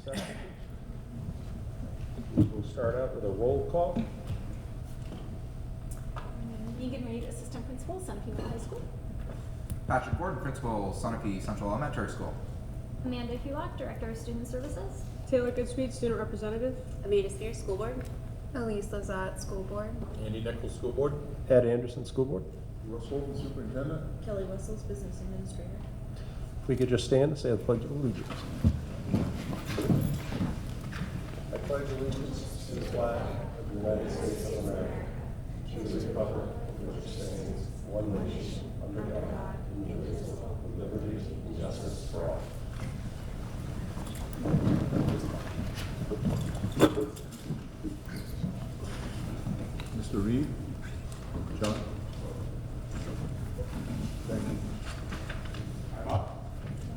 Second. We'll start out with a roll call. Megan Reed, Assistant Principal, Sunapee Middle High School. Patrick Gordon, Principal, Sunapee Central Elementary School. Amanda Hulock, Director of Student Services. Taylor Goodspeed, Student Representative. Amanda Spears, School Board. Elise Lazat, School Board. Andy Nichols, School Board. Ed Anderson, School Board. Russ Holden, Superintendent. Kelly Wessels, Business Administrator. If we could just stand and say the Pledge of Allegiance. I pledge allegiance to the flag of the United States of America, to the republic which stands one nation, under God, indivisible, with liberty and justice for all. Mr. Reed. John. Thank you.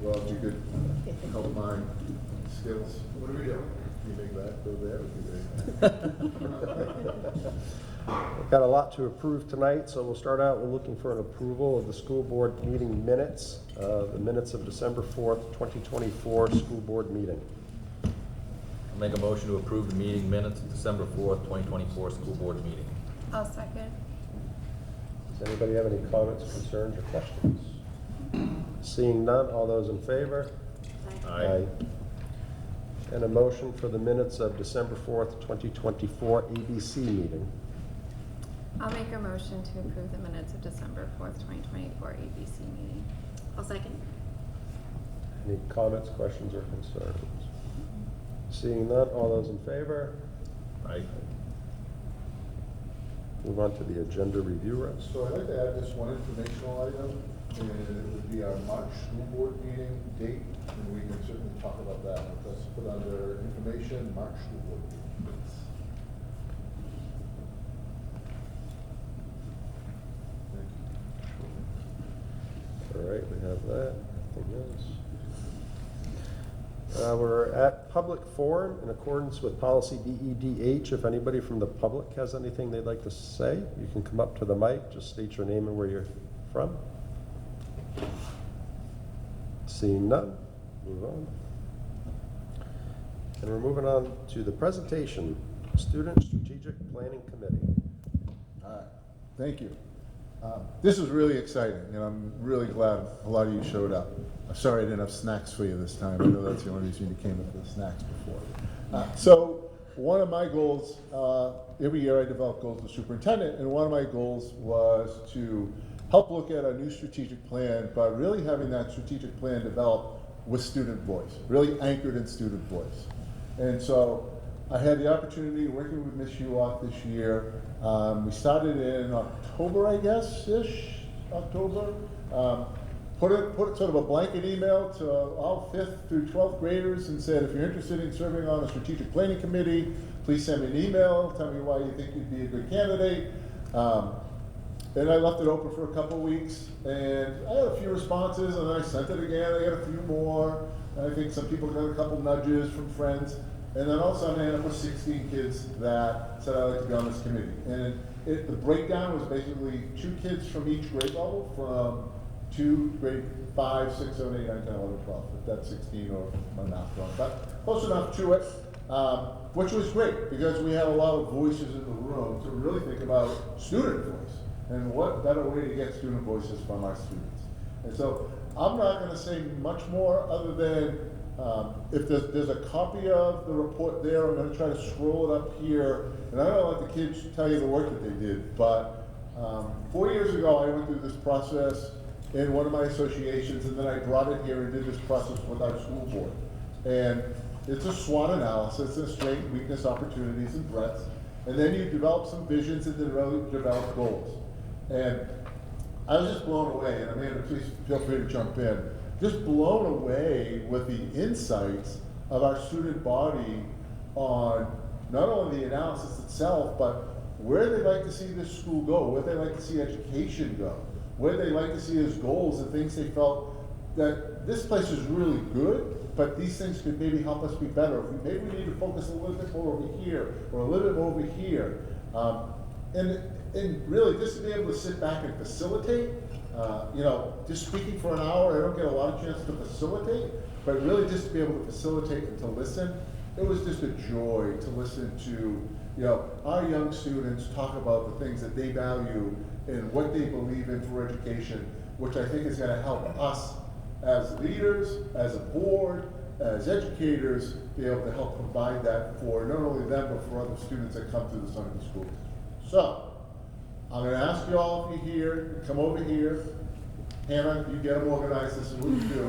Well, if you could help my skills. What are we doing? You make that go there, or do that? We've got a lot to approve tonight, so we'll start out with looking for an approval of the school board meeting minutes, the minutes of December 4th, 2024 school board meeting. I'll make a motion to approve the meeting minutes of December 4th, 2024 school board meeting. I'll second. Does anybody have any comments, concerns, or questions? Seeing none, all those in favor? Aye. And a motion for the minutes of December 4th, 2024 ABC meeting. I'll make a motion to approve the minutes of December 4th, 2024 ABC meeting. I'll second. Any comments, questions, or concerns? Seeing none, all those in favor? Aye. Move on to the agenda review, Russ. So I'd like to add just one informational item, and it would be our March school board meeting date, and we can certainly talk about that. Let's put under information, March school board meeting. Thank you. All right, we have that. Anything else? We're at public forum in accordance with policy BEDH. If anybody from the public has anything they'd like to say, you can come up to the mic, just state your name and where you're from. Seeing none, move on. And we're moving on to the presentation, Student Strategic Planning Committee. All right, thank you. This is really exciting, and I'm really glad a lot of you showed up. I'm sorry I didn't have snacks for you this time. I know that's the only reason you came up with snacks before. So one of my goals, every year I develop goals as superintendent, and one of my goals was to help look at a new strategic plan, but really having that strategic plan develop with student voice, really anchored in student voice. And so I had the opportunity working with Ms. Hulock this year. We started in October, I guess-ish, October. Put sort of a blanket email to all 5th through 12th graders and said, if you're interested in serving on a strategic planning committee, please send me an email, tell me why you think you'd be a good candidate. And I left it open for a couple weeks, and I had a few responses, and then I sent it again, I got a few more. I think some people got a couple nudges from friends. And then all of a sudden I ended up with 16 kids that said I'd like to be on this committee. And the breakdown was basically 2 kids from each grade level, from grade 5, 6, 7, 8, 9, 10, 11, 12. If that's 16 or my math wrong, but close enough to it, which was great because we had a lot of voices in the room to really think about student voice. And what better way to get student voices from our students. And so I'm not going to say much more other than if there's a copy of the report there, I'm going to try to scroll it up here. And I don't let the kids tell you the work that they did, but 4 years ago I went through this process in one of my associations, and then I brought it here and did this process with our school board. And it's a SWOT analysis, a strength, weakness, opportunities, and threats. And then you develop some visions and then really develop goals. And I was just blown away, and Amanda, please feel free to jump in. Just blown away with the insights of our student body on not only the analysis itself, but where they'd like to see this school go, where they'd like to see education go, where they'd like to see as goals and things they felt that this place is really good, but these things could maybe help us be better. Maybe we need to focus a little bit more over here, or a little bit over here. And really, just to be able to sit back and facilitate, just speaking for an hour, I don't get a lot of chance to facilitate, but really just to be able to facilitate and to listen, it was just a joy to listen to, our young students talk about the things that they value and what they believe in for education, which I think is gonna help us as leaders, as a board, as educators, be able to help provide that for not only them, but for other students that come through the Sunday School District. So, I'm gonna ask you all if you're here, to come over here. Hannah, you get them organized, this is what you do.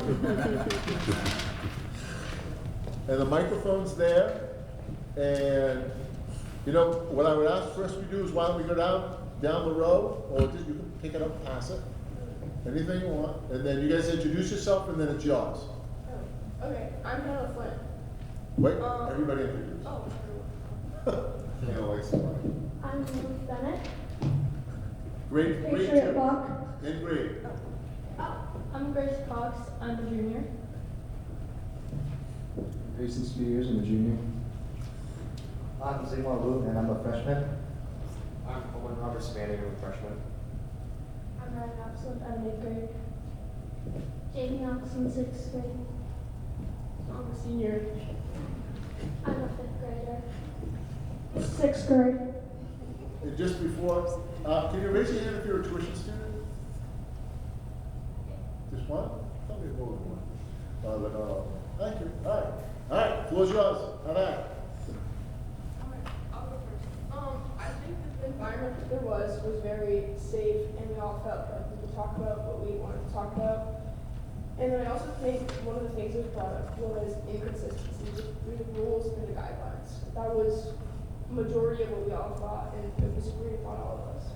And the microphone's there, and, what I would ask first we do is why don't we go down the row, or just, you can pick it up and pass it. Anything you want, and then you guys introduce yourself, and then it's yours. Okay, I'm Hannah Flynn. Wait, everybody introduce. Oh, Hannah likes to write. I'm Ruth Bennett. Grade Patriot two. Buck. In grade. I'm Grace Cox. I'm a junior. Grayson Spears, I'm a junior. I'm Zingwar Wu, and I'm a freshman. I'm Owen Roberts Manning, I'm a freshman. I'm Ryan Oxley. I'm 8th grade. Jamie Oxley, 6th grade. I'm a senior. I'm a 5th grader. 6th grade. And just before, can you raise your hand if you're a tuition student? Just one? Tell me more than one. But not all. Thank you. All right, floor's yours. All right. I'll go first. I think that the environment that there was very safe, and we all felt like we could talk about what we wanted to talk about. And then I also think one of the things that was brought up was inconsistency through the rules and the guidelines. That was majority of what we all thought, and it was agreed upon all of us.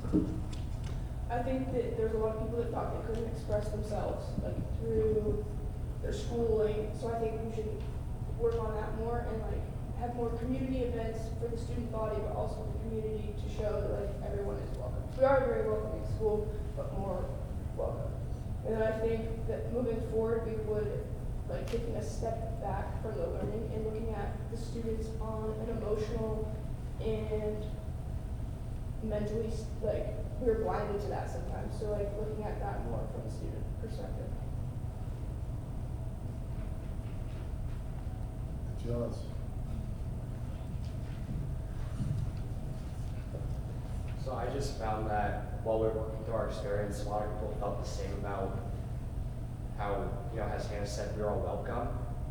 I think that there's a lot of people that thought they couldn't express themselves, like through their schooling. So I think we should work on that more and have more community events for the student body, but also the community to show that everyone is welcome. We are a very welcoming school, but more welcome. And then I think that moving forward, we would taking a step back from the learning and looking at the students on an emotional and mentally, we're blinded to that sometimes. So looking at that more from a student perspective. It's yours. So I just found that while we were working through our experience, a lot of people felt the same about how, as Hannah said, we're all welcome,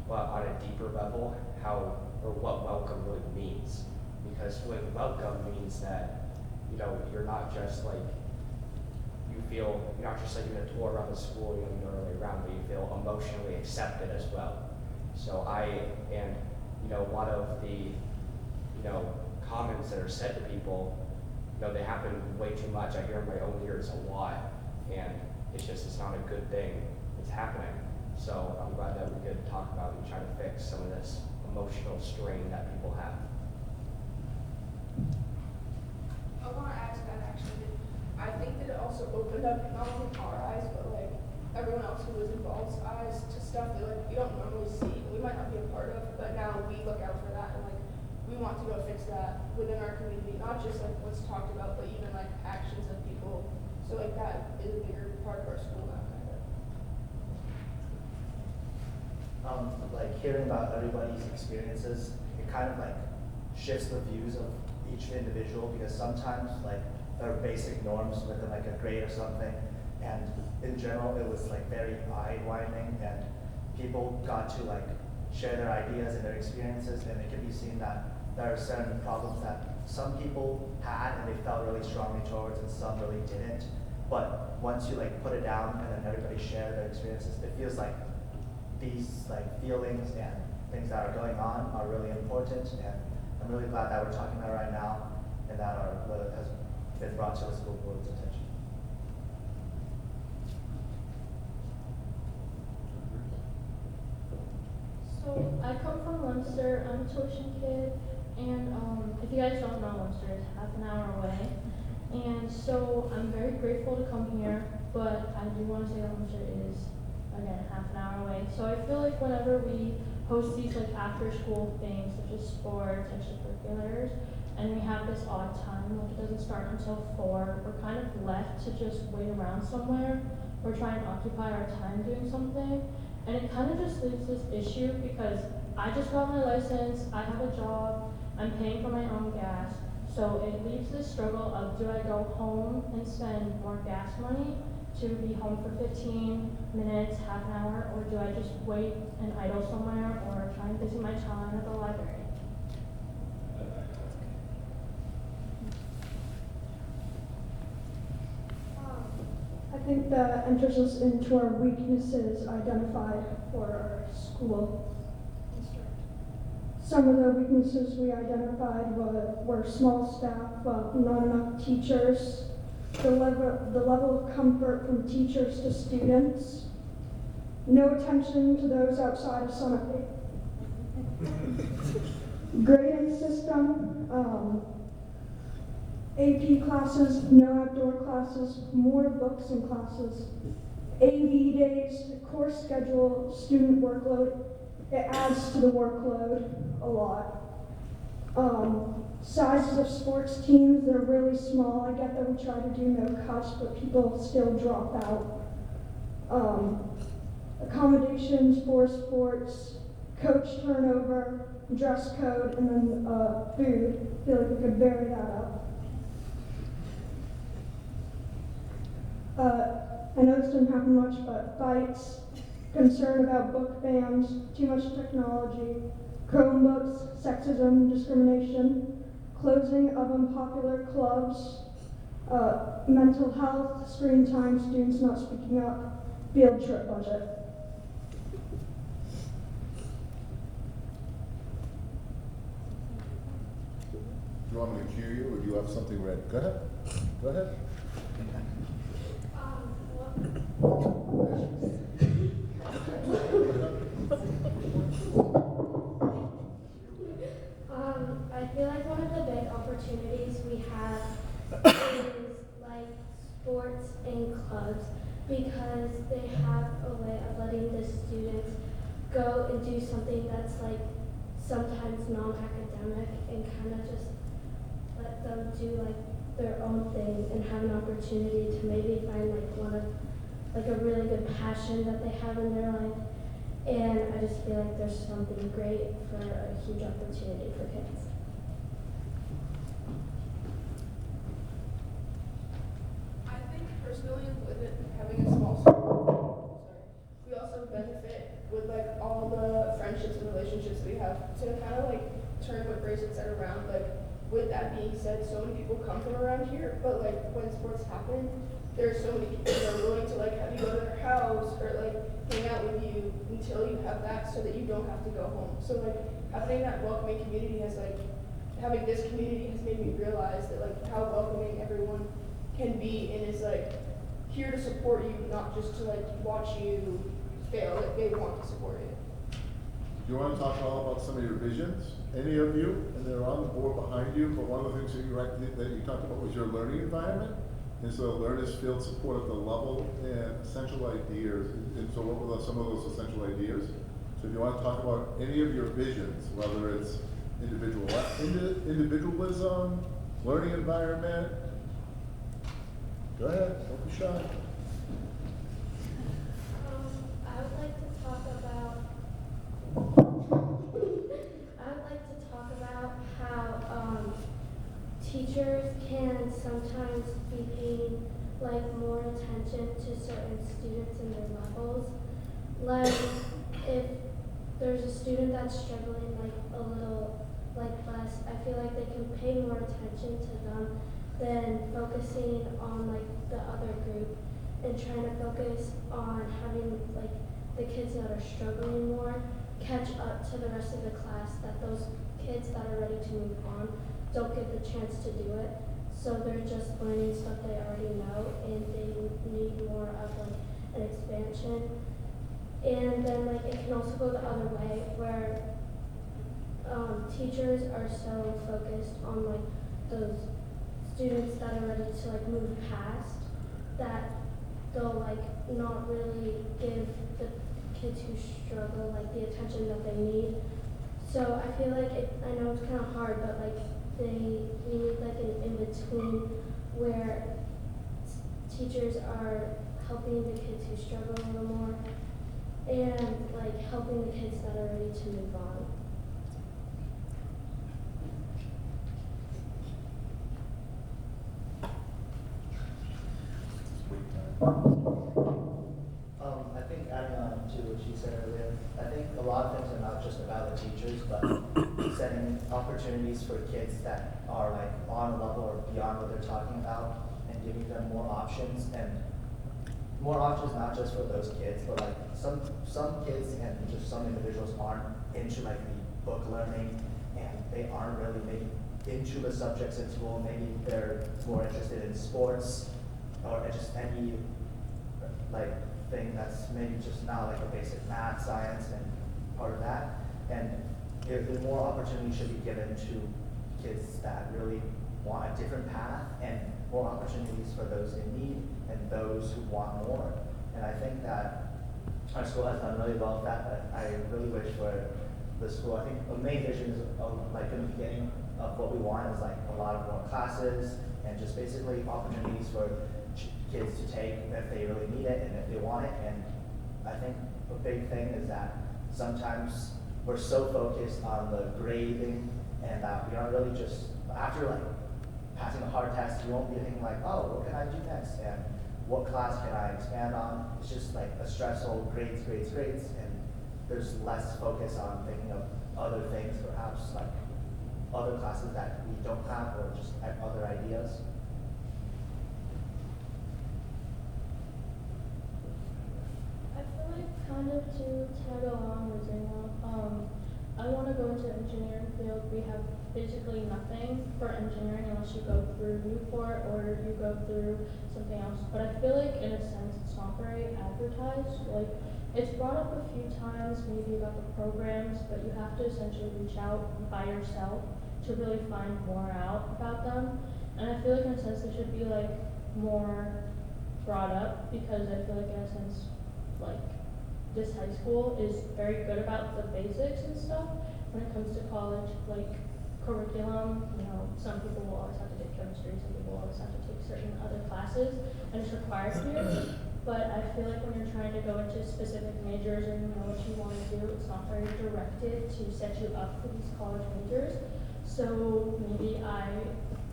but on a deeper level, what welcome really means. Because welcome means that, you're not just you're not just in a tour around the school, you know the way around, but you feel emotionally accepted as well. So a lot of the, comments that are said to people, they happen way too much. I hear in my own ears a lot, and it's not a good thing that's happening. So I'm glad that we could talk about and try to fix some of this emotional strain that people have. I want to add to that actually. I think that it also opened up not only our eyes, but everyone else who was involved's eyes to stuff that we don't normally see, we might not be a part of, but now we look out for that and we want to go fix that within our community, not just what's talked about, but even actions of people. So that is a bigger part of our school now. Hearing about everybody's experiences, it kind of shifts the views of each individual, because sometimes there are basic norms within a grade or something, and in general it was very eye-widening, and people got to share their ideas and their experiences, and it can be seen that there are certain problems that some people had and they felt really strongly towards, and some really didn't. But once you put it down and then everybody shared their experiences, it feels like these feelings and things that are going on are really important, and I'm really glad that we're talking about it right now, and that has been brought to the school board's attention. So I come from Munster. I'm a tuition kid, and if you guys don't know, Munster is half an hour away. And so I'm very grateful to come here, but I do want to say that Munster is, again, half an hour away. So I feel whenever we host these after school things such as sports, extracurriculars, and we have this odd time, it doesn't start until 4, we're kind of left to just wait around somewhere or try and occupy our time doing something. And it kind of just leaves this issue because I just got my license, I have a job, I'm paying for my own gas. So it leaves this struggle of, do I go home and spend more gas money to be home for 15 minutes, half an hour, or do I just wait and idle somewhere or try and busy my time at the library? I think that enters us into our weaknesses identified for our school district. Some of the weaknesses we identified were small staff, not enough teachers, the level of comfort from teachers to students, no attention to those outside of Sunapee. Grading system, AP classes, no outdoor classes, more books and classes, AV days, course schedule, student workload. It adds to the workload a lot. Sizes of sports teams, they're really small. I get that we try to do no cuts, but people still drop out. Accommodations for sports, coach turnover, dress code, and then food. I feel like we could vary that up. I know this didn't happen much, but fights, concern about book bans, too much technology, Chromebooks, sexism, discrimination, closing of unpopular clubs, mental health, screen time, students not speaking up, field trip budget. Do you want me to cue you, or do you have something ready? Go ahead. Go ahead. I feel like one of the big opportunities we have is like sports and clubs because they have a way of letting the students go and do something that's like sometimes non-academic and kind of just let them do like their own thing and have an opportunity to maybe find like a really good passion that they have in their life. And I just feel like there's something great for a huge opportunity for kids. I think personally with it having a small school, we also benefit with like all the friendships and relationships we have to kind of like turn what Grayson said around. Like with that being said, so many people come from around here, but like when sports happen, there's so many people that are willing to like have you go to their house or like hang out with you until you have that so that you don't have to go home. So like having that welcoming community has like, having this community has made me realize that like how welcoming everyone can be and is like here to support you, not just to like watch you fail, like they want to support you. Do you want to talk at all about some of your visions? Any of you, and they're on the board behind you, but one of the things that you talked about was your learning environment. And so learners feel support at the level and essential ideas. And so what were some of those essential ideas? So if you want to talk about any of your visions, whether it's individualism, learning environment, go ahead, don't be shy. I would like to talk about how teachers can sometimes be paying like more attention to certain students and their levels. Like if there's a student that's struggling like a little like less, I feel like they can pay more attention to them than focusing on like the other group and trying to focus on having like the kids that are struggling more catch up to the rest of the class, that those kids that are ready to move on don't get the chance to do it. So they're just learning stuff they already know and they need more of like an expansion. And then like it can also go the other way where teachers are so focused on like those students that are ready to like move past that they'll like not really give the kids who struggle like the attention that they need. So I feel like I know it's kind of hard, but like we need like an in-between where teachers are helping the kids who struggle a little more and like helping the kids that are ready to move on. I think adding on to what she said earlier, I think a lot of things are not just about the teachers, but setting opportunities for kids that are like on a level or beyond what they're talking about, and giving them more options, and more options not just for those kids, but like some kids and just some individuals aren't into like the book learning, and they aren't really maybe into the subjects in school. Maybe they're more interested in sports or just any like thing that's maybe just not like a basic math, science, and part of that. And if more opportunity should be given to kids that really want a different path, and more opportunities for those in need and those who want more. And I think that our school has done really well with that, but I really wish for the school, I think the main vision is like in the beginning of what we want is like a lot of more classes and just basically opportunities for kids to take if they really need it and if they want it. And I think a big thing is that sometimes we're so focused on the grading, and that we aren't really just, after like passing a hard test, you won't be thinking like, oh, what can I do next? And what class can I expand on? It's just like a stressful grades, and there's less focus on thinking of other things, perhaps like other classes that we don't have, or just other ideas. I feel like kind of to tag along with Zena, I want to go into engineering field. We have basically nothing for engineering unless you go through Newport or you go through something else. But I feel like in a sense it's not very advertised. Like it's brought up a few times maybe about the programs, but you have to essentially reach out by yourself to really find more out about them. And I feel like in a sense they should be like more brought up, because I feel like in a sense like this high school is very good about the basics and stuff. When it comes to college, like curriculum, you know, some people will always have to take chemistry, some people will always have to take certain other classes, and it's required here. But I feel like when you're trying to go into specific majors or you know what you want to do, it's not very directed to set you up for these college majors. So maybe I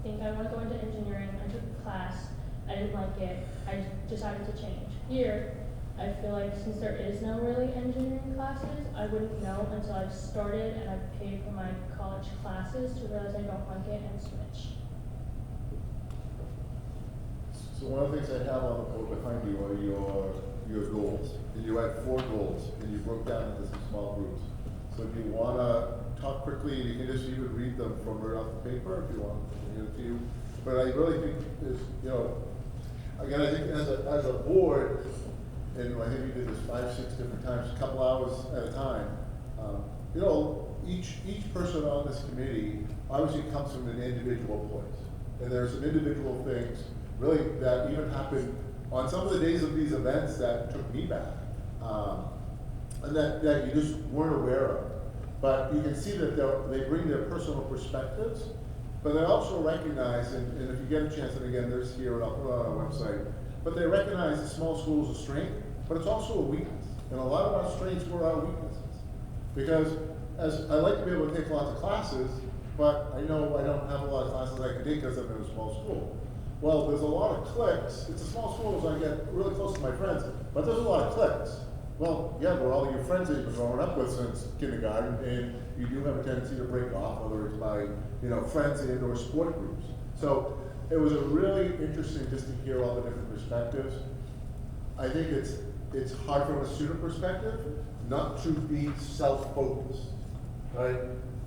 think I want to go into engineering. I took a class, I didn't like it, I decided to change. Here, I feel like since there is no really engineering classes, I wouldn't know until I've started and I've paid for my college classes to realize I don't like it and switch. So one of the things I have on the board behind you are your goals. And you had 4 goals, and you broke down into some small groups. So if you want to talk quickly, you can just even read them from right off the paper if you want to give it to you. But I really think is, you know, again, I think as a board, and I think we did this 5, 6 different times, a couple hours at a time. You know, each person on this committee obviously comes from an individual place, and there are some individual things really that even happened on some of the days of these events that took me back, and that you just weren't aware of. But you can see that they bring their personal perspectives, but they also recognize, and if you get a chance, and again, there's here, and I'll put it on our website, but they recognize that small schools are a strength, but it's also a weakness. And a lot of our strengths were our weaknesses. Because as I like to be able to take lots of classes, but I know I don't have a lot of classes I can take because I'm in a small school. Well, there's a lot of cliques. It's a small school, so I get really close to my friends, but there's a lot of cliques. Well, yeah, they're all your friends that you've been growing up with since kindergarten, and you do have a tendency to break off, whether it's by, you know, friends and or sport groups. So it was a really interesting just to hear all the different perspectives. I think it's hard from a student perspective not to be self-focused, right?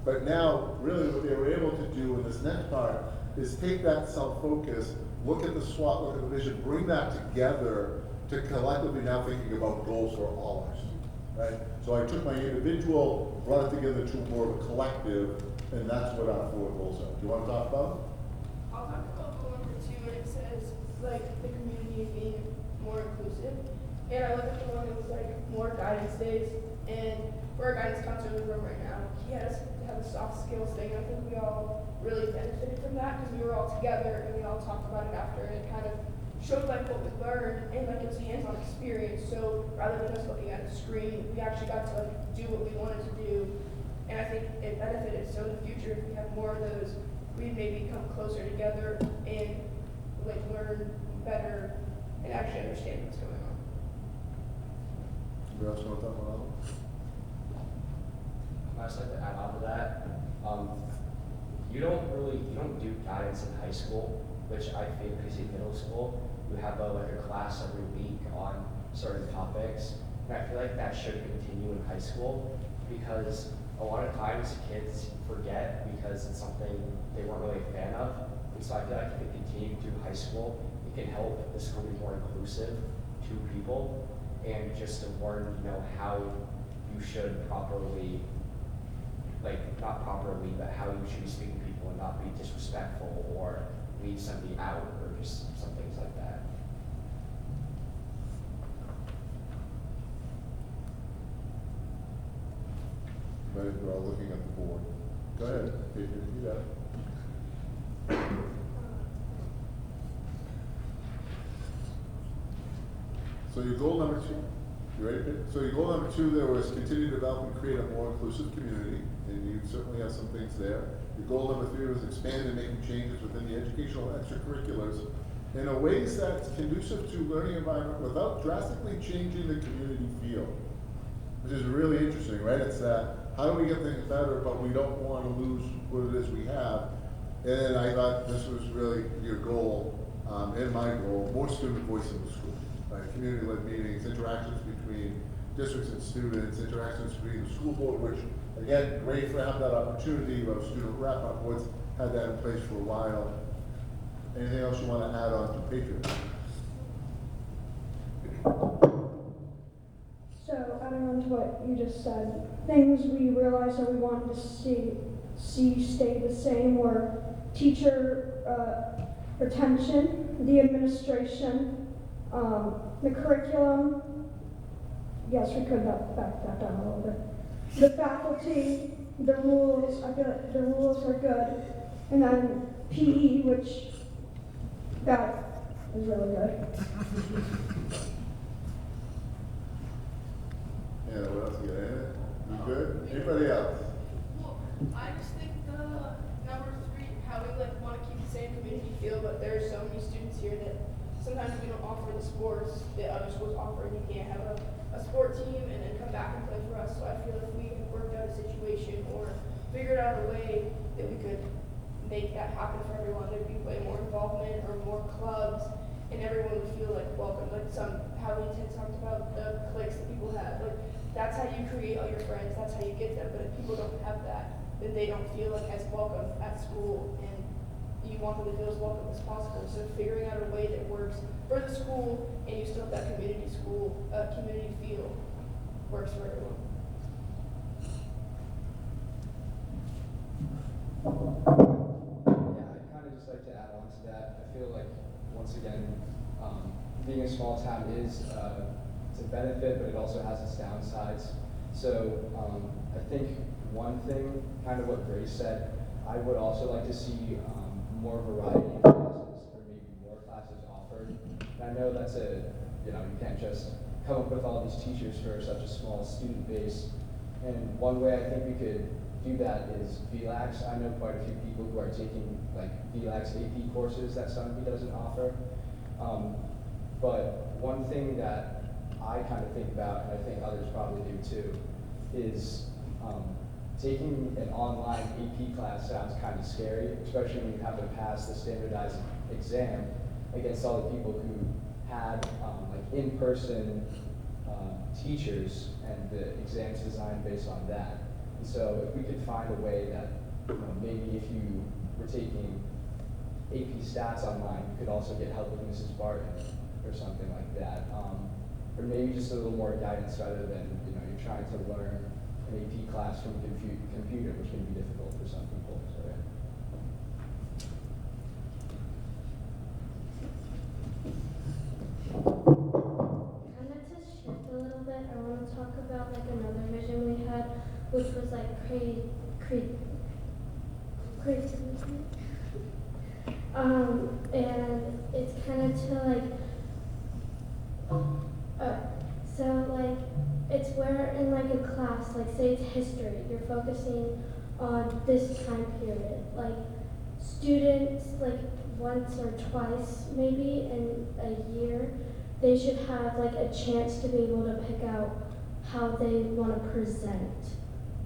But now, really what they were able to do in this next part is take that self-focus, look at the SWOT, look at the vision, bring that together to collectively now thinking about goals for all our students, right? So I took my individual, brought it together to more of a collective, and that's what our 4 goals are. Do you want to talk about them? I'll talk about goal number 2, and it says like the community being more inclusive. And I look at the one that was like more guidance days, and we're a guidance counselor in the room right now. He has to have a soft skills thing. I think we all really benefited from that because we were all together and we all talked about it after, and it kind of showed like what we learned and like it was a hands-on experience. So rather than us looking at a screen, we actually got to like do what we wanted to do. And I think it benefited. So in the future, if we have more of those, we'd maybe come closer together and like learn better and actually understand what's going on. Anybody else want to talk about that? I'd just like to add on to that. You don't do guidance in high school, which I feel because in middle school, you have like a class every week on certain topics. And I feel like that should continue in high school because a lot of times kids forget because it's something they weren't really a fan of. And so I feel like if it continued through high school, it can help the school be more inclusive to people and just to learn, how you should properly, not properly, but how you should be speaking to people and not be disrespectful or leave somebody out or just some things like that. But if we're all looking at the board. Go ahead, Adrian, you got it. So your goal number 2, you ready? So your goal number 2 there was continue to develop and create a more inclusive community, and you certainly have some things there. Your goal number 3 was expand and making changes within the educational extracurriculars in a ways that's conducive to learning environment without drastically changing the community feel, which is really interesting, right? It's that, how do we get things better, but we don't want to lose what it is we have? And I thought this was really your goal, and my goal, more student voice in the school. Right? Community-led meetings, interactions between districts and students, interactions between the school board, which, again, great for having that opportunity, but student rep, our boards had that in place for a while. Anything else you want to add on to Patriot? So, adding on to what you just said, things we realized that we wanted to see stay the same were teacher retention, the administration, the curriculum. Yes, we could back that down a little bit. The faculty, the rules. I feel like the rules are good, and then PE, which that is really good. Yeah, what else you got? You good? Anybody else? Well, I just think the number 3, how we want to keep the same community feel, but there are so many students here that sometimes we don't offer the sports that other schools offer, and you can't have a sport team and then come back and play for us. So I feel if we had worked out a situation or figured out a way that we could make that happen for everyone, there'd be way more involvement or more clubs, and everyone would feel welcome. How we talked about the cliques that people have. That's how you create all your friends. That's how you get them. But if people don't have that, then they don't feel as welcome at school, and you want them to feel as welcome as possible. So figuring out a way that works for the school, and you still have that community feel, works for everyone. Yeah, I'd kind of just like to add on to that. I feel like, once again, being a small town is it's a benefit, but it also has its downsides. So I think one thing, kind of what Grace said, I would also like to see more variety in classes, or maybe more classes offered. And I know that's you can't just come up with all these teachers for such a small student base. And one way I think we could do that is VLAX. I know quite a few people who are taking VLAX AP courses that Sunapee doesn't offer. But one thing that I kind of think about, and I think others probably do too, is taking an online AP class sounds kind of scary, especially when you have to pass the standardized exam against all the people who had in-person teachers and the exams designed based on that. And so if we could find a way that maybe if you were taking AP stats online, you could also get help with Mrs. Barton or something like that. Or maybe just a little more guidance rather than you're trying to learn an AP class from a computer, which can be difficult for some people. So, yeah. Kind of to shift a little bit, I want to talk about another vision we had, which was And it's kind of to so like it's where in like a class, like say it's history, you're focusing on this time period. Like students, like once or twice maybe in a year, they should have like a chance to be able to pick out how they want to present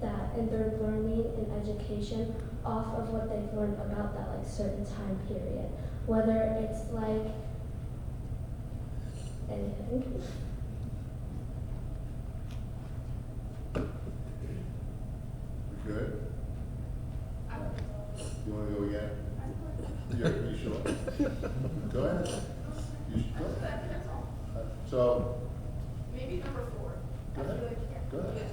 that and their learning and education off of what they've learned about that like certain time period. Whether it's like anything. Good? You want to go again? You sure? Go ahead. You should go. So, Maybe number 4. go ahead. Go ahead.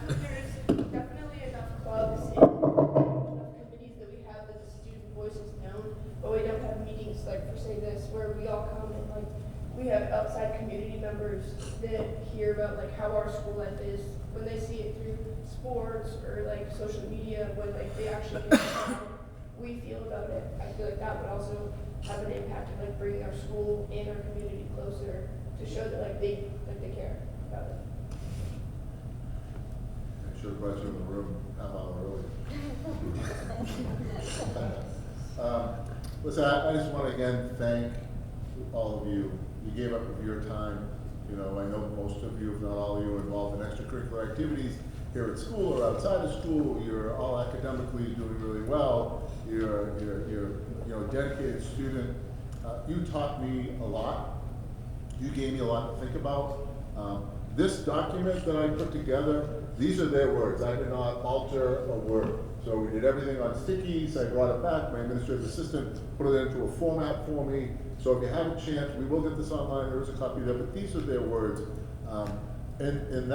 There's definitely enough clubs and enough committees that we have that the student voice is known, but we don't have meetings like for say this where we all come and like we have outside community members that hear about like how our school life is when they see it through sports or like social media, when like they actually get how we feel about it. I feel like that would also have an impact of like bringing our school and our community closer to show that like they care about it. I should have brought you in the room half hour early. Listen, I just want to again thank all of you. You gave up of your time. You know, I know most of you, if not all of you, are involved in extracurricular activities here at school or outside of school. You're all academically doing really well. You're a dedicated student. You taught me a lot. You gave me a lot to think about. This document that I put together, these are their words. I did not alter a word. So we did everything on stickies. I brought it back. My administrative assistant put it into a format for me. So if you have a chance, we will get this online. There is a copy there, but these are their words. And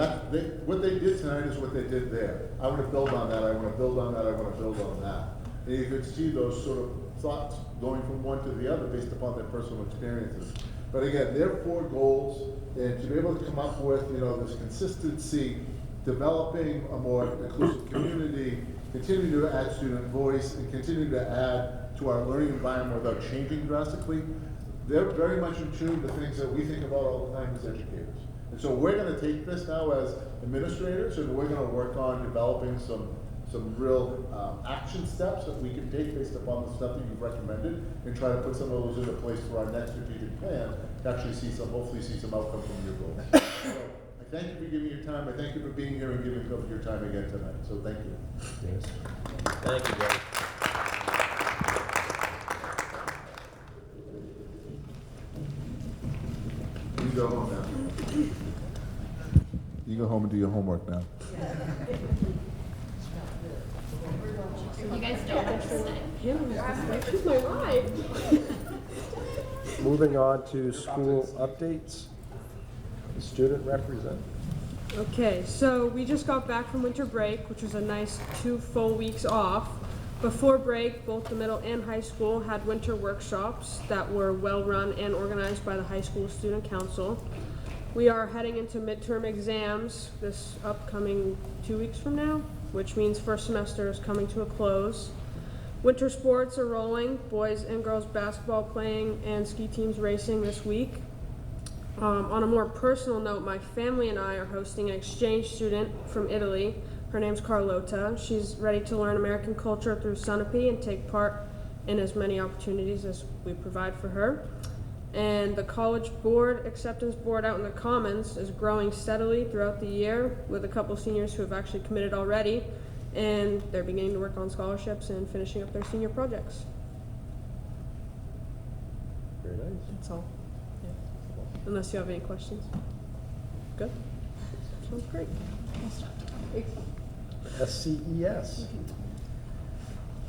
what they did tonight is what they did there. I want to build on that. I want to build on that. I want to build on that. And you could see those sort of thoughts going from one to the other based upon their personal experiences. But again, their 4 goals, and to be able to come up with, this consistency, developing a more inclusive community, continue to add student voice, and continue to add to our learning environment without changing drastically, they're very much in tune to things that we think about all the time as educators. And so we're going to take this now as administrators, and we're going to work on developing some real action steps that we can take based upon the stuff that you've recommended, and try to put some of those into place for our next strategic plan to actually hopefully see some outcome from your goals. So I thank you for giving your time. I thank you for being here and giving up your time again tonight. So thank you. Yes. Thank you, guys. You go home now. You go home and do your homework now. You guys don't have to stay. Moving on to school updates. Student representative. Okay, so we just got back from winter break, which was a nice 2 full weeks off. Before break, both the middle and high school had winter workshops that were well run and organized by the high school student council. We are heading into midterm exams this upcoming 2 weeks from now, which means first semester is coming to a close. Winter sports are rolling, boys and girls basketball playing and ski teams racing this week. On a more personal note, my family and I are hosting an exchange student from Italy. Her name's Carlota. She's ready to learn American culture through Sunapee and take part in as many opportunities as we provide for her. And the college board, acceptance board out in the Commons is growing steadily throughout the year with a couple seniors who have actually committed already, and they're beginning to work on scholarships and finishing up their senior projects. Very nice. That's all. Yeah. Unless you have any questions. Good? Sounds great. SCES.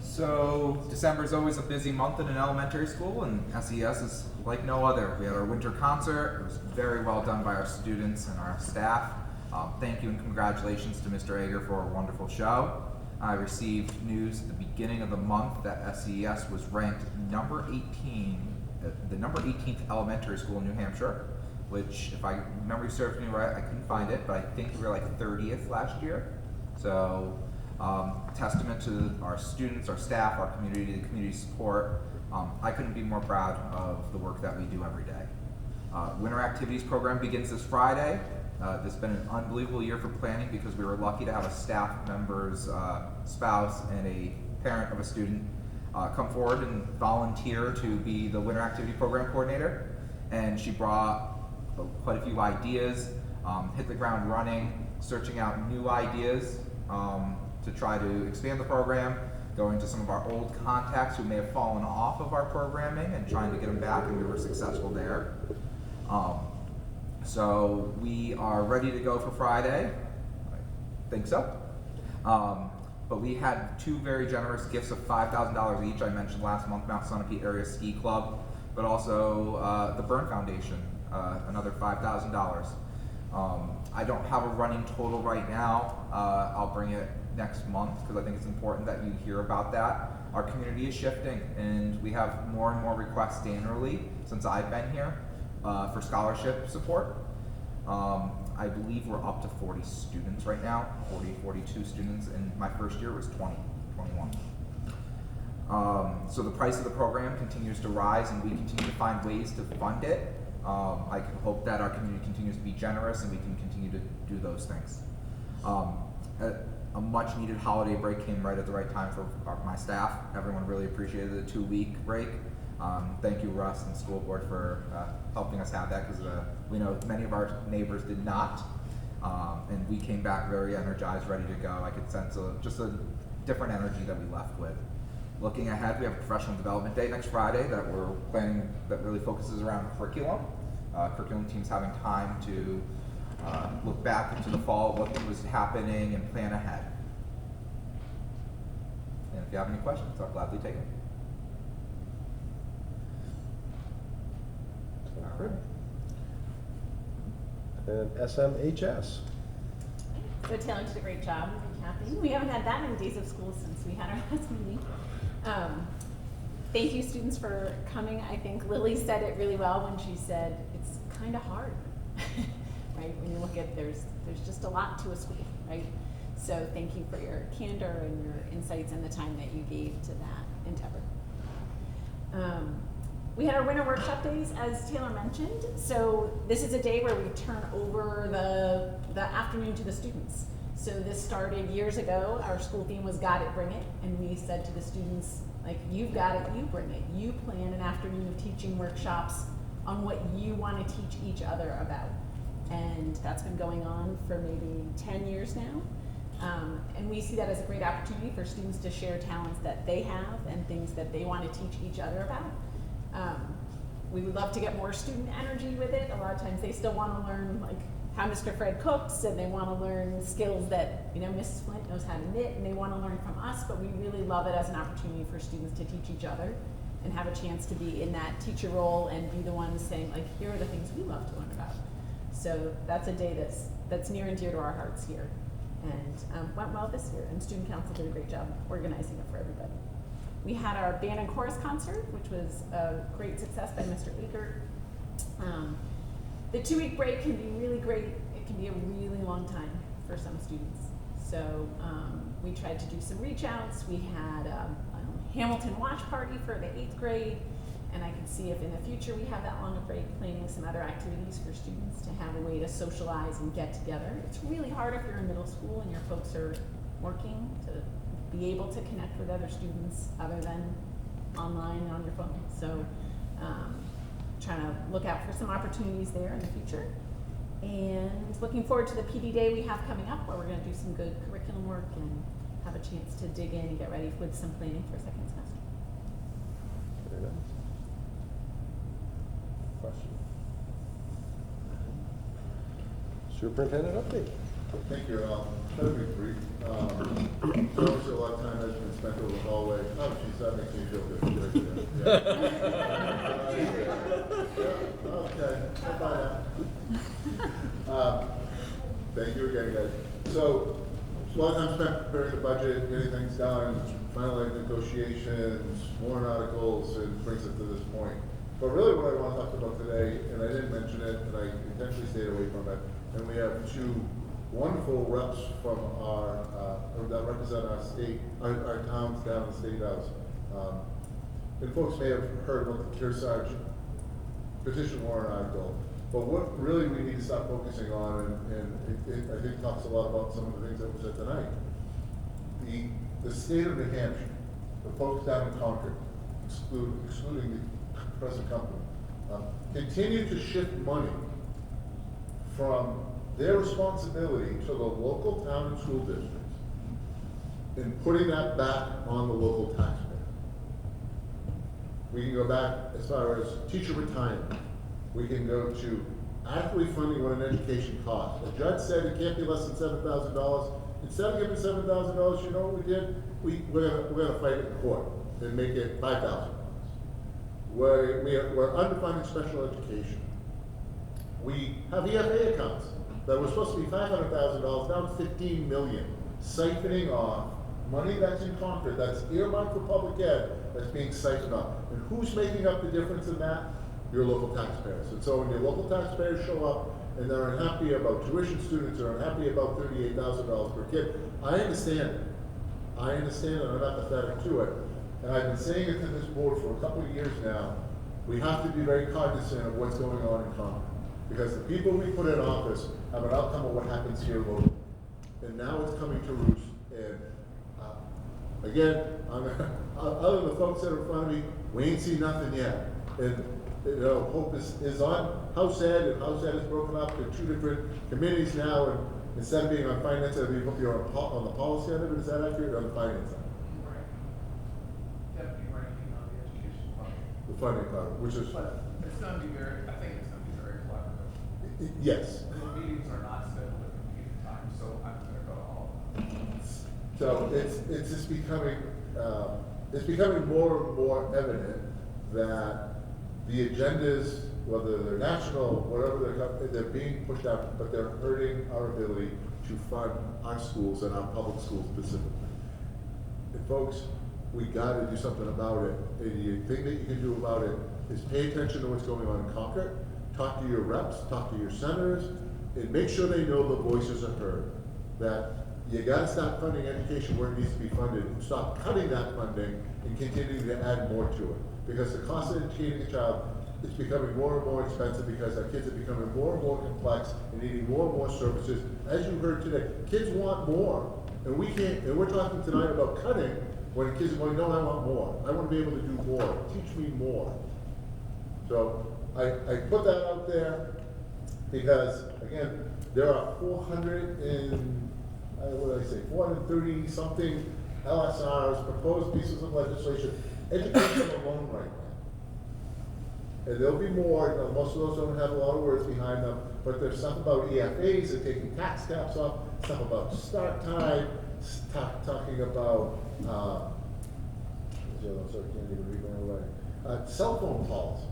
So December is always a busy month in an elementary school, and SES is like no other. We had our winter concert. It was very well done by our students and our staff. Thank you and congratulations to Mr. Ager for a wonderful show. I received news at the beginning of the month that SES was ranked number 18, the number 18th elementary school in New Hampshire, which, if I memory serves me right, I couldn't find it, but I think we were like 30th last year. So, testament to our students, our staff, our community, the community support. I couldn't be more proud of the work that we do every day. Winter Activities program begins this Friday. This has been an unbelievable year for planning because we were lucky to have a staff member's spouse and a parent of a student come forward and volunteer to be the Winter Activity Program Coordinator. And she brought quite a few ideas, hit the ground running, searching out new ideas to try to expand the program, going to some of our old contacts who may have fallen off of our programming and trying to get them back, and we were successful there. So we are ready to go for Friday. I think so. But we had two very generous gifts of $5,000 each. I mentioned last month Mount Sunapee Area Ski Club, but also the Burn Foundation, another $5,000. I don't have a running total right now. I'll bring it next month because I think it's important that you hear about that. Our community is shifting, and we have more and more requests annually since I've been here for scholarship support. I believe we're up to 40 students right now, 42 students, and my first year was 21. So the price of the program continues to rise, and we continue to find ways to fund it. I hope that our community continues to be generous and we can continue to do those things. A much needed holiday break came right at the right time for my staff. Everyone really appreciated the 2-week break. Thank you, Russ and school board, for helping us have that, because we know many of our neighbors did not, and we came back very energized, ready to go. I could sense just a different energy that we left with. Looking ahead, we have a professional development day next Friday that we're planning that really focuses around curriculum. Curriculum team's having time to look back into the fall, what was happening, and plan ahead. And if you have any questions, I'll gladly take them. And SMHS. So Taylor did a great job recapping. We haven't had that many days of school since we had our last meeting. Thank you, students, for coming. I think Lily said it really well when she said it's kind of hard, right? When you look at there's just a lot to a school, right? So thank you for your candor and your insights and the time that you gave to that endeavor. We had our winter workshop days, as Taylor mentioned. So this is a day where we turn over the afternoon to the students. So this started years ago. Our school theme was Got It, Bring It. And we said to the students, like, you've got it, you bring it. You plan an afternoon of teaching workshops on what you want to teach each other about. And that's been going on for maybe 10 years now. And we see that as a great opportunity for students to share talents that they have and things that they want to teach each other about. We would love to get more student energy with it. A lot of times they still want to learn like how Mr. Fred cooks, and they want to learn skills that, you know, Mrs. Flint knows how to knit, and they want to learn from us, but we really love it as an opportunity for students to teach each other and have a chance to be in that teacher role and be the ones saying, like, here are the things we love to learn about. So that's a day that's near and dear to our hearts here, and went well this year, and student council did a great job organizing it for everybody. We had our band and chorus concert, which was a great success by Mr. Akert. The 2-week break can be really great. It can be a really long time for some students. So we tried to do some reach outs. We had a Hamilton watch party for the 8th grade. And I can see if in the future we have that longer break, planning some other activities for students to have a way to socialize and get together. It's really hard if you're in middle school and your folks are working to be able to connect with other students other than online and on your phone. So trying to look out for some opportunities there in the future. And looking forward to the PD day we have coming up, where we're going to do some good curriculum work and have a chance to dig in and get ready with some planning for second semester. Very nice. Question? Superintendent update. Thank you. That'll be brief. Obviously, a lot of time has been spent over the hallway. Oh, geez, that makes me feel good. Okay. Bye now. Thank you again, guys. So, a lot of time spent preparing the budget, getting things done, finalizing negotiations, warrant articles, and brings it to this point. But really, what I want to talk about today, and I didn't mention it, and I intentionally stayed away from it, and we have two wonderful reps from that represent our state, our towns down in the State House. and folks may have heard about the Kearsarge petition warrant article, but what really we need to start focusing on, and it I think talks a lot about some of the things that were said tonight. The state of New Hampshire, the folks down in Concord, excluding the present company, continue to shift money from their responsibility to the local town and school districts and putting that back on the local taxpayer. We can go back as far as teacher retirement. We can go to adequately funding what an education costs. The judge said it can't be less than $7,000. Instead of giving $7,000, you know what we did? We're gonna fight it in court and make it $5,000. We're underfunding special education. We have EFA accounts that were supposed to be $500,000, now it's $15 million, siphoning off money that's in Concord, that's earmarked for public ed, that's being siphoned off. And who's making up the difference in that? Your local taxpayers. And so when your local taxpayers show up and they're unhappy about tuition students, or unhappy about $38,000 per kid, I understand it. I understand it, I'm empathetic to it. And I've been saying it to this board for a couple of years now. We have to be very cognizant of what's going on in Concord. Because the people we put in office have an outcome of what happens here locally. And now it's coming to roost. And again, other than the folks that are in front of me, we ain't seen nothing yet. And you know, hope is on House Ed, and House Ed is broken up into 2 different committees now, and instead of being on finance, you're on the policy end of it, is that accurate, or on the finance end? Deputy ranking on the education part. The funding part, which is. But it's gonna be I think it's gonna be very collaborative. Yes. The meetings are not scheduled at computer time, so I'm gonna go to all of them. So it's just becoming, it's becoming more and more evident that the agendas, whether they're national, whatever they're being pushed out, but they're hurting our ability to fund our schools and our public schools specifically. And folks, we gotta do something about it. And the thing that you can do about it is pay attention to what's going on in Concord, talk to your reps, talk to your senators, and make sure they know the voices are heard. That you gotta stop funding education where it needs to be funded, and stop cutting that funding and continuing to add more to it. Because the cost of educating a child is becoming more and more expensive, because our kids are becoming more and more complex and needing more and more services. As you heard today, kids want more. And we can't, and we're talking tonight about cutting, when kids are going, no, I want more. I want to be able to do more. Teach me more. So I put that out there because, again, there are 430 something LSRs, proposed pieces of legislation, education alone right now. And there'll be more, most of those don't have a lot of words behind them, but there's stuff about EFAs and taking tax caps off, stuff about start time, talking about, cell phone policies.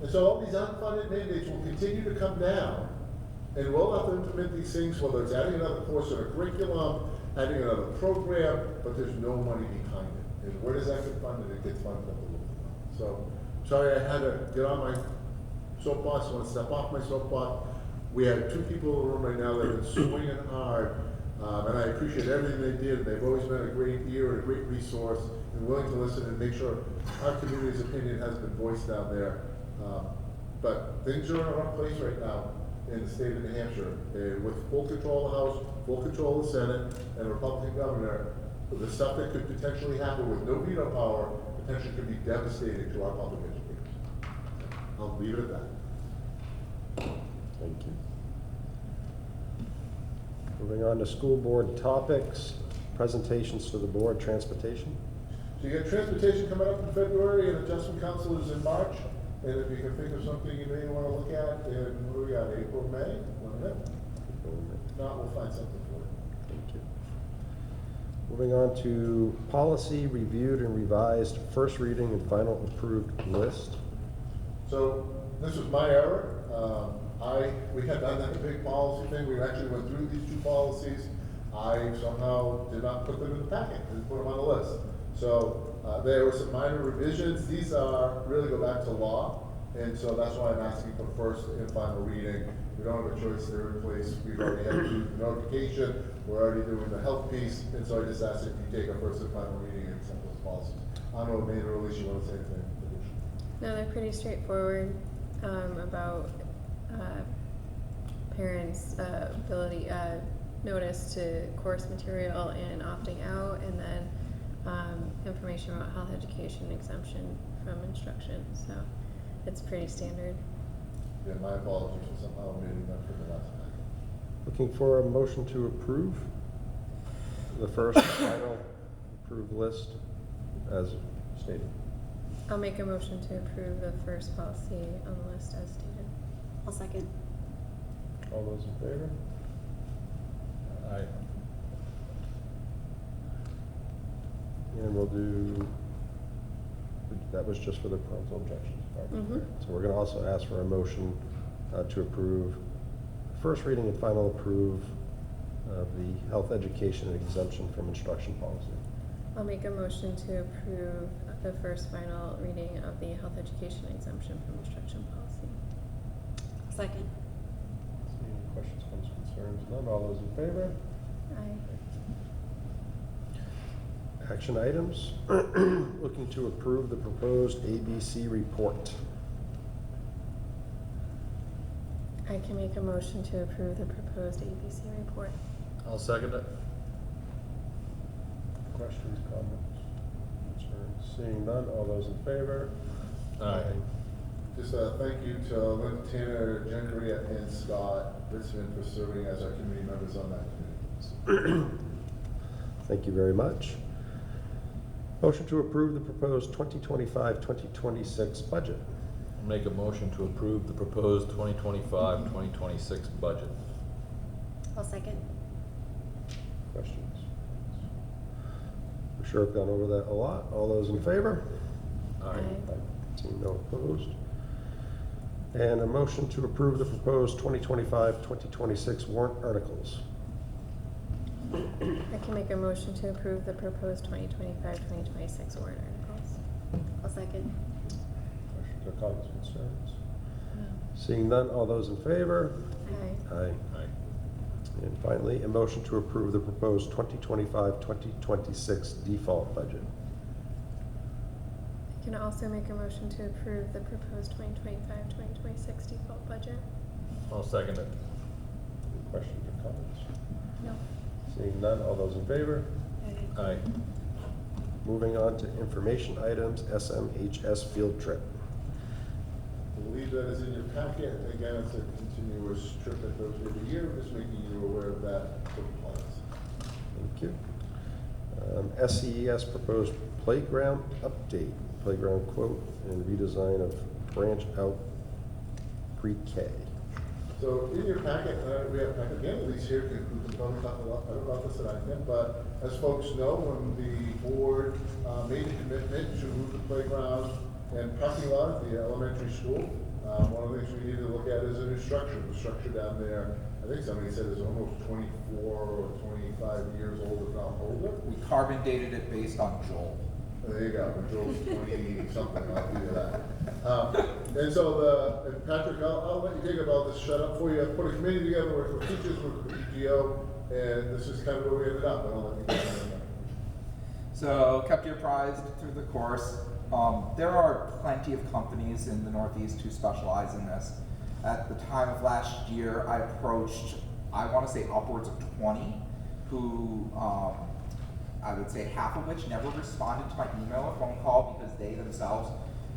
And so all these unfunded mandates will continue to come down, and we'll have to implement these things, whether it's adding another course in a curriculum, adding another program, but there's no money behind it. And where does that get funded? It gets funded at the local level. So, sorry I had to get on my soapbox. I want to step off my soapbox. We have 2 people in the room right now that have been swinging hard, and I appreciate everything they did. They've always been a great ear and a great resource, and willing to listen and make sure our community's opinion has been voiced down there. But things are in a rough place right now in the state of New Hampshire, with full control of the House, full control of the Senate, and a Republican governor. The stuff that could potentially happen with no veto power potentially could be devastating to our public educators. I'll leave it at that. Thank you. Moving on to school board topics, presentations to the board, transportation. So you got transportation coming up in February, and adjustment council is in March. And if you can think of something you may want to look at in, what do we got, April, May? One minute? If not, we'll find something for it. Thank you. Moving on to policy reviewed and revised, first reading and final approved list. So this was my error. We had done that big policy thing. We actually went through these 2 policies. I somehow did not put them in the packet, didn't put them on the list. So there were some minor revisions. These really go back to law, and so that's why I'm asking for first and final reading. We don't have a choice, they're in place, we've already had to do the notification, we're already doing the health piece, and so I just asked if you take a first and final reading and accept those policies. I don't know, Maine or Elise, you want to say anything? No, they're pretty straightforward, about, parents' ability, notice to course material and opting out, and then, information about health education exemption from instruction, so it's pretty standard. Yeah, my apologies for somehow omitting that from the last time. Looking for a motion to approve the first and final approved list as stated. I'll make a motion to approve the first policy on the list as stated. I'll second. All those in favor? Aye. And we'll do, that was just for the parental objections part. Mhm. So we're gonna also ask for a motion to approve first reading and final approve of the health education exemption from instruction policy. I'll make a motion to approve the first final reading of the health education exemption from instruction policy. Second. Any questions, comments, concerns? None. All those in favor? Aye. Action items. Looking to approve the proposed ABC report. I can make a motion to approve the proposed ABC report. I'll second it. Questions, comments, concerns? Seeing none, all those in favor? Aye. Just thank you to Lynn Tanner, Jen Korea, and Scott Richmond for serving as our committee members on that committee. Thank you very much. Motion to approve the proposed 2025-2026 budget. Make a motion to approve the proposed 2025-2026 budget. I'll second. Questions? I'm sure I've gone over that a lot. All those in favor? Aye. Seeing no opposed. And a motion to approve the proposed 2025-2026 warrant articles. I can make a motion to approve the proposed 2025-2026 warrant articles. I'll second. Questions or comments, concerns? Seeing none, all those in favor? Aye. Aye. Aye. And finally, a motion to approve the proposed 2025-2026 default budget. I can also make a motion to approve the proposed 2025-2026 default budget. I'll second it. Any questions or comments? No. Seeing none, all those in favor? Aye. Moving on to information items, SMHS field trip. I believe that is in your packet. Again, it's a continuous trip that goes every year, just making you aware of that for the plans. Thank you. SCES proposed playground update, playground quote, and redesign of branch out pre-K. So in your packet, we have, again, Elise here, who can probably talk a lot better about this than I can, but as folks know, when the board made a commitment to move the playground and parking lot at the elementary school, one of the things we need to look at is a new structure. The structure down there, I think somebody said is almost 24 or 25 years old, if not older. We carbon dated it based on Joel. There you go, Joel's 20 something, I'll give you that. And so and Patrick, I'll let you think about this, shut up for you. I put a committee together, worked with teachers, worked with EGO, and this is kind of where we ended up, and I'll let you get on that. So kept you apprised through the course. There are plenty of companies in the Northeast who specialize in this. At the time of last year, I approached, I want to say upwards of 20, who I would say half of which never responded to my email or phone call because they themselves,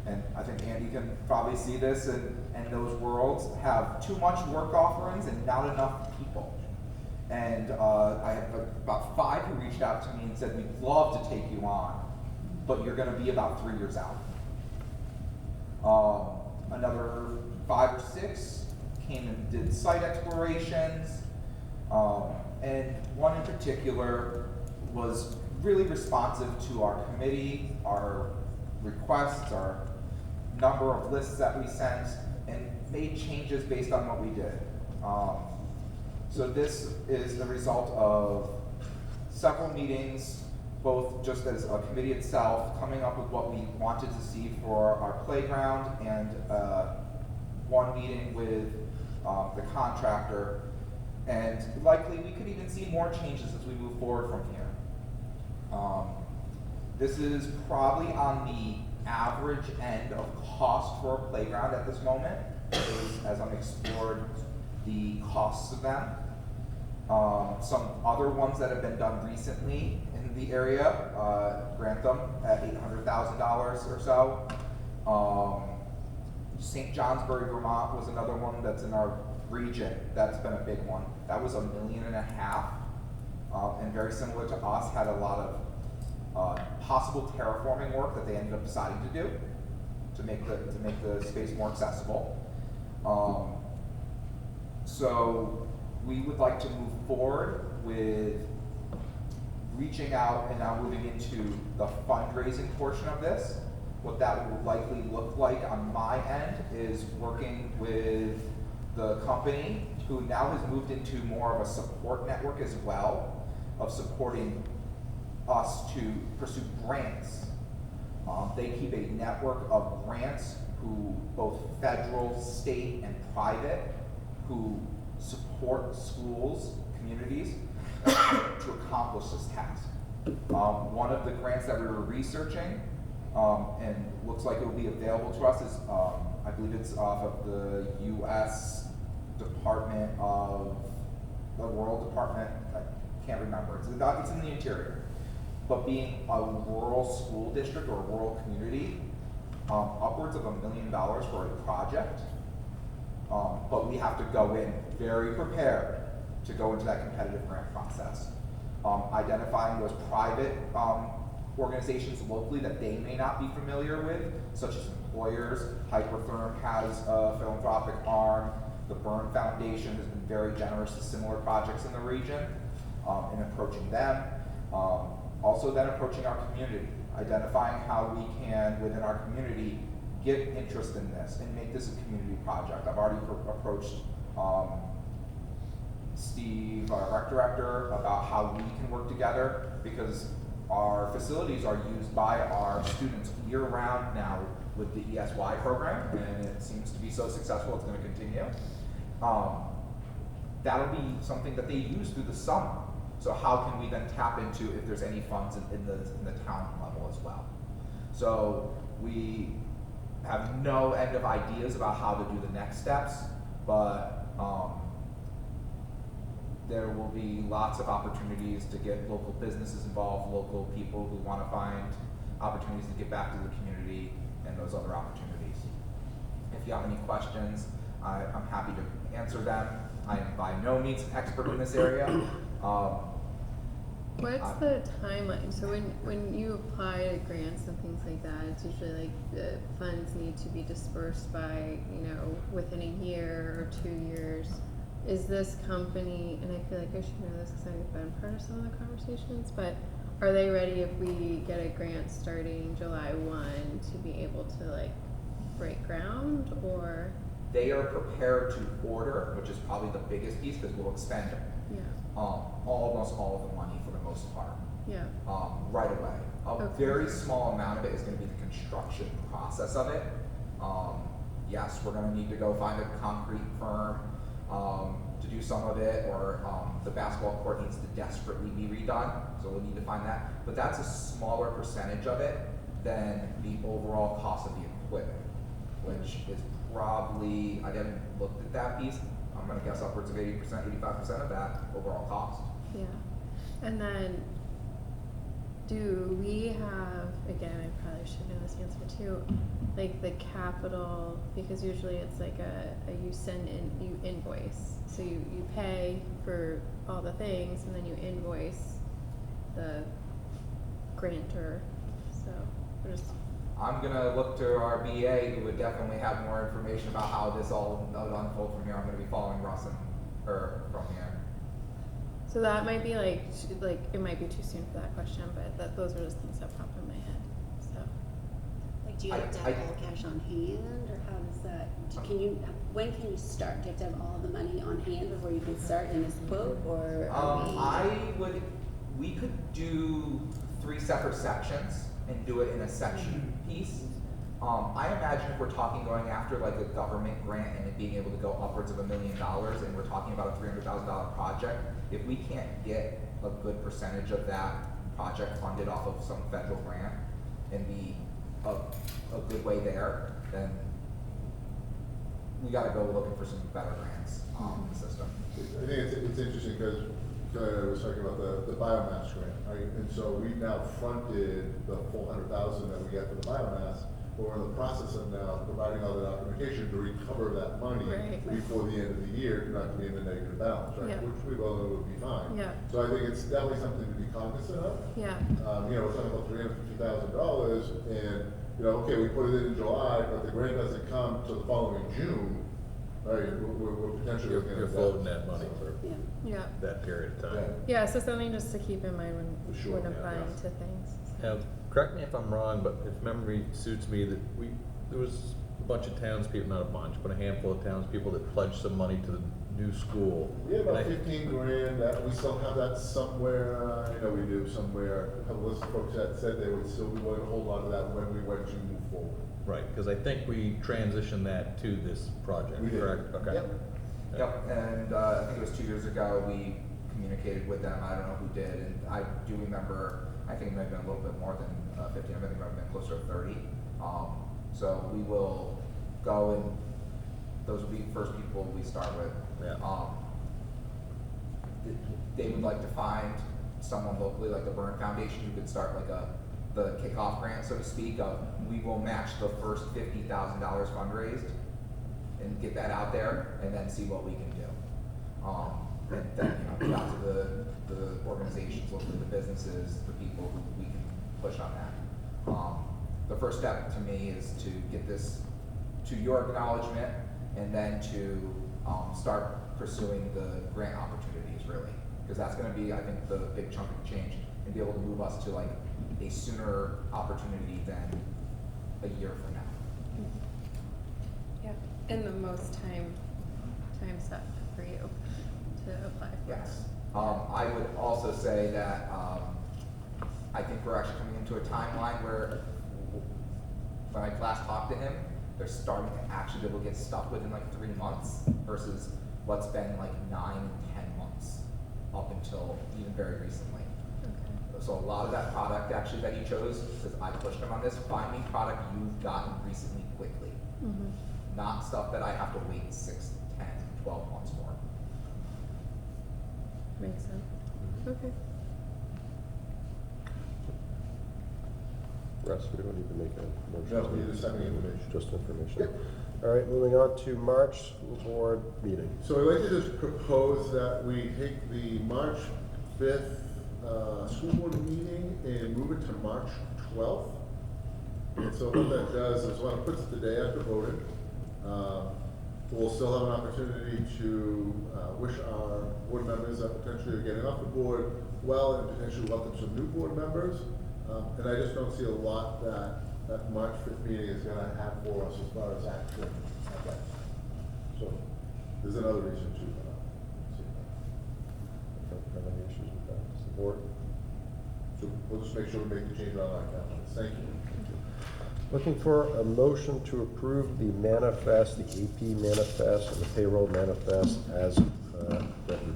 and I think Andy can probably see this, and those worlds have too much work offerings and not enough people. And I had about 5 who reached out to me and said, we'd love to take you on, but you're going to be about 3 years out. Another 5 or 6 came and did site explorations, and one in particular was really responsive to our committee, our requests, our number of lists that we sent, and made changes based on what we did. So this is the result of several meetings, both just as a committee itself, coming up with what we wanted to see for our playground, and one meeting with the contractor, and likely we could even see more changes as we move forward from here. This is probably on the average end of cost for a playground at this moment, as I'm explored the costs of them. Some other ones that have been done recently in the area, Grantham at $800,000 or so. St. Johnsbury, Vermont was another one that's in our region. That's been a big one. That was $1.5 million, and very similar to us, had a lot of possible terraforming work that they ended up deciding to do to make the space more accessible. So we would like to move forward with reaching out and now moving into the fundraising portion of this. What that will likely look like on my end is working with the company, who now has moved into more of a support network as well, of supporting us to pursue grants. They keep a network of grants, who both federal, state, and private, who support schools, communities, to accomplish this task. One of the grants that we were researching, and looks like it will be available to us, is I believe it's off of the U.S. Department of the World Department. I can't remember. It's in the interior. But being a rural school district or a rural community, upwards of $1 million for a project. But we have to go in very prepared to go into that competitive grant process. Identifying those private organizations locally that they may not be familiar with, such as employers. Hypertherm has a philanthropic arm. The Burn Foundation has been very generous to similar projects in the region, in approaching them. Also then approaching our community, identifying how we can, within our community, get interest in this and make this a community project. I've already approached Steve, our rec director, about how we can work together, because our facilities are used by our students year-round now with the ESY program, and it seems to be so successful it's going to continue. That'll be something that they use through the summer. So how can we then tap into if there's any funds in the town level as well? So we have no end of ideas about how to do the next steps, but there will be lots of opportunities to get local businesses involved, local people who want to find opportunities to give back to the community, and those other opportunities. If you have any questions, I'm happy to answer them. I am by no means an expert in this area. What's the timeline? So when you apply to grants and things like that, it's usually like the funds need to be dispersed by, within a year or 2 years. Is this company, and I feel like I should know this because I've been part of some of the conversations, but are they ready if we get a grant starting July 1 to be able to break ground, or? They are prepared to order, which is probably the biggest piece, because we'll expend almost all of the money for the most part. Yeah. Right away. A very small amount of it is going to be the construction process of it. Yes, we're going to need to go find a concrete firm to do some of it, or the basketball court needs to desperately be redone, so we'll need to find that. But that's a smaller percentage of it than the overall cost of the equipment, which is probably, I haven't looked at that piece, I'm going to guess upwards of 80%, 85% of that overall cost. Yeah. And then, do we have, again, I probably should know this answer too, the capital, because usually it's you send in, you invoice. So you pay for all the things, and then you invoice the grantor. So we're just. I'm going to look to our BA, who would definitely have more information about how this all unfold from here. I'm going to be following Russ from here. So that might be it might be too soon for that question, but those are just things that pop in my head. So. Do you have to have all cash on hand, or how does that? When can you start? Do you have to have all the money on hand before you can start in this quote, or? We could do 3 separate sections and do it in a section piece. I imagine if we're talking going after like a government grant and it being able to go upwards of $1 million, and we're talking about a $300,000 project, if we can't get a good percentage of that project funded off of some federal grant and be a good way there, then we gotta go looking for some better grants in the system. I think it's interesting because I was talking about the biomass grant, right? And so we've now fronted the $400,000 that we get for the biomass, but we're in the process of now providing all the documentation to recover that money before the end of the year, not to be in the negative balance, right? Yeah. Which we all know would be fine. Yeah. So I think it's definitely something to be cognizant of. Yeah. You know, we're talking about $350,000 and, you know, okay, we put it in July, but the grant doesn't come till the following June, right? We're potentially looking at You're that. floating that money for Yeah. that period of time. Yeah, so something just to keep in mind For sure, when yeah. applying to things. Now, correct me if I'm wrong, but if memory suits me, that there was a bunch of townspeople, not a bunch, but a handful of townspeople that pledged some money to the new school. We have And about I- 15 grand, that, we still have that somewhere, I know we do somewhere, a couple of folks that said they would still be willing to hold on to that when we went to move forward. Right, because I think we transitioned that to this project, We did. correct? Okay. Yep. Yep, and I think it was 2 years ago, we communicated with them, I don't know who did, and I do remember, I think it might have been a little bit more than 15, I think it might have been closer to 30. So we will go and, those will be the first people we start with. Yeah. They would like to find someone locally, like the Burn Foundation, who could start like the kickoff grant, so to speak, of we will match the first $50,000 fundraised and get that out there, and then see what we can do. And then, you know, get out to the organizations, locally, the businesses, the people who we can push on that. The first step to me is to get this to your acknowledgement, and then to start pursuing the grant opportunities, really. Because that's gonna be, I think, the big chunk of change, and be able to move us to like a sooner opportunity than a year from now. Yeah, and the most time set for you to apply for. Yes. I would also say that I think we're actually coming into a timeline where, when I last talked to him, they're starting to actually be able to get stuff within like 3 months versus what's been like 9 and 10 months up until even very recently. Okay. So a lot of that product actually that he chose, because I pushed him on this, find me product you've gotten recently quickly. Mm-hmm. Not stuff that I have to wait 6, 10, 12 months for. Makes sense. Okay. Russ, we don't need to make a motion. No, we just have the information. Just information. All right, moving on to March school board meeting. So I'd like to just propose that we take the March 5th school board meeting and move it to March 12th. And so what that does is, well, it puts it the day after voting. We'll still have an opportunity to wish our board members that potentially are getting off the board well, and potentially welcome some new board members. And I just don't see a lot that March 5th meeting is gonna have for us as far as action at that time. So there's another reason too. Don't have any issues with that. Does the board? So we'll just make sure we make the change on our calendar. Thank you. Looking for a motion to approve the manifest, the AP manifest, and the payroll manifest as written.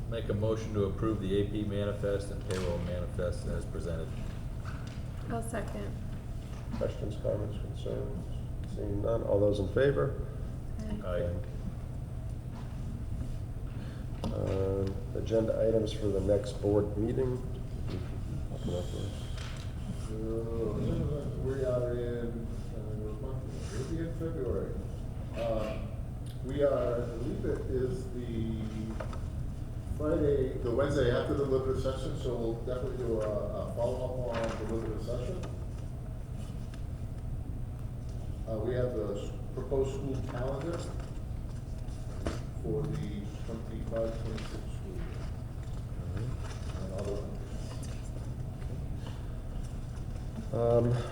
Make a motion to approve the AP manifest and payroll manifest as presented. I'll second. Questions, comments, concerns? Seeing none, all those in favor? Aye. Agenda items for the next board meeting. Open up those. We are in, we'll be in February. We are, I believe it is the Friday, the Wednesday after the deliberative session, so we'll definitely do a follow-up on the deliberative session. We have the proposed school calendar for the 25-26 school year. And other.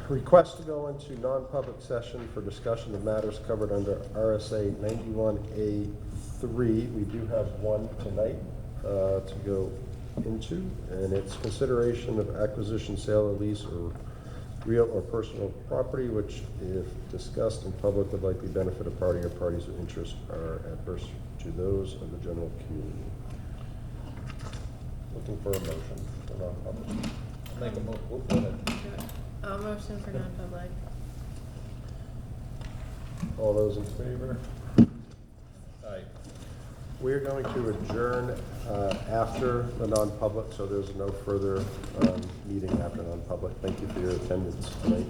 Request to go into non-public session for discussion of matters covered under RSA 91A3. We do have one tonight to go into, and it's consideration of acquisition, sale, or lease, or real or personal property, which, if discussed in public, would likely benefit a party or parties of interest are adverse to those of the general community. Looking for a motion for non-public. Make a go ahead. I'll motion for non-public. All those in favor? Aye. We're going to adjourn after the non-public, so there's no further meeting after non-public. Thank you for your attendance tonight.